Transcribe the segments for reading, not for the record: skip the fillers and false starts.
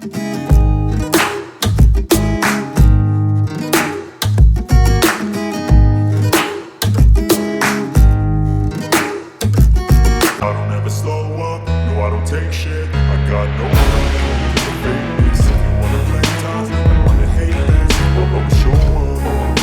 I don't ever slow up, no I don't take shit. I got no time for fakeness. If you wanna play tough and wanna hate this, well always show up.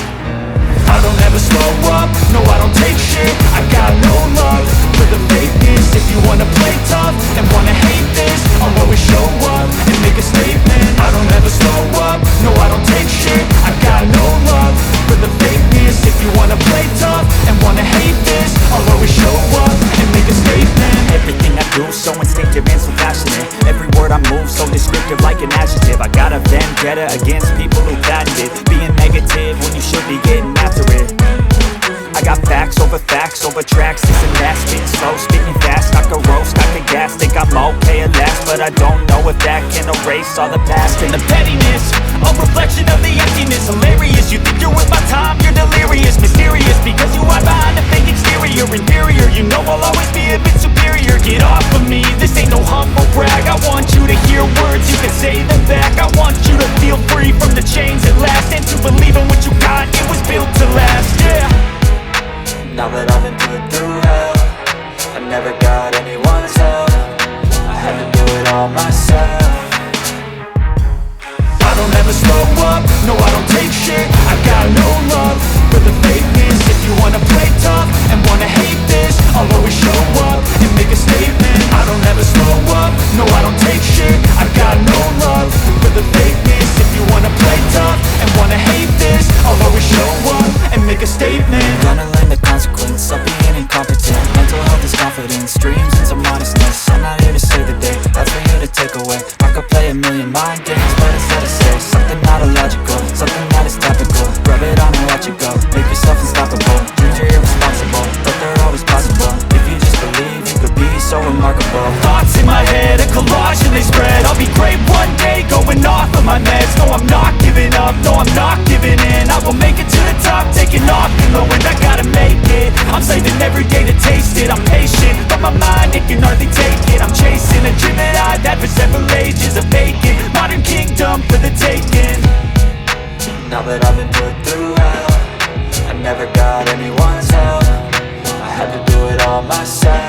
I don't ever slow up, no I don't take shit. I got no love for the fakeness. If you wanna play tough and wanna hate this, I'll always show up and make a statement. I don't ever slow up, no I don't take shit. I got no love for the fakeness. If you wanna play tough and wanna hate this, I'll always show up and make a statement. Everything I do so instinctive and so passionate. Every word I move so descriptive like an adjective. I got a vendetta against people who patented being negative when you should be getting after it. I got facts over tracks, this and that. Spitting slow, spitting fast, I could roast, I could gas. Think I'm okay at last, but I don't know if that can erase all the past. And the pettiness, a reflection of the emptiness. Hilarious, you think you're worth my time, you're delirious. Mysterious, because you hide behind a fake exterior. Inferior, you know I'll always be a bit superior. Get off of me, this ain't no humble brag. I want you to hear words, you can say them back. I want you to feel free from the chains at last, and to believe in what you got, it was built to last, yeah. Now that I've been put through hell, I never got anyone's help. I had to do it all myself. I don't ever slow up, no I don't take shit. I got no love for the fakeness. If you wanna play tough and wanna hate this, I'll always show up and make a statement. I don't ever slow up, no I don't take shit. I got no love for the fakeness. If you wanna play tough and wanna hate this, I'll always show up and make a statement. Gonna learn the consequence of being incompetent. Mental health is confidence, dreams into modestness. I'm not here to save the day, that's for you to take away. I could play a million mind games, but instead I say something not illogical, something that is topical. Rub it on and watch it go, make yourself unstoppable. Dreams are irresponsible, but they're always possible. If you just believe, you could be so remarkable. Thoughts in my head, a collage and they spread. I'll be great one day, going off of my meds. No, I'm not giving up, no, I'm not giving in. I will make it to the top, taking off in the wind. I gotta make it, I'm saving every day to taste it. I'm patient, but my mind, it can hardly take it. I'm chasing a dream that I've had for several ages. A vacant, modern kingdom for the taking. Now that I've been put through hell, I never got anyone's help. I had to do it all myself.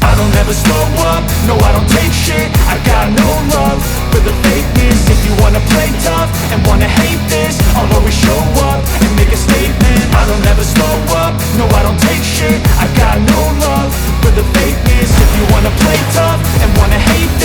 I don't ever slow up, no I don't take shit. I got no love for the fakeness. If you wanna play tough and wanna hate this, I'll always show up and make a statement. I don't ever slow up, no I don't take shit. I got no love for the fakeness. If you wanna play tough and wanna hate this,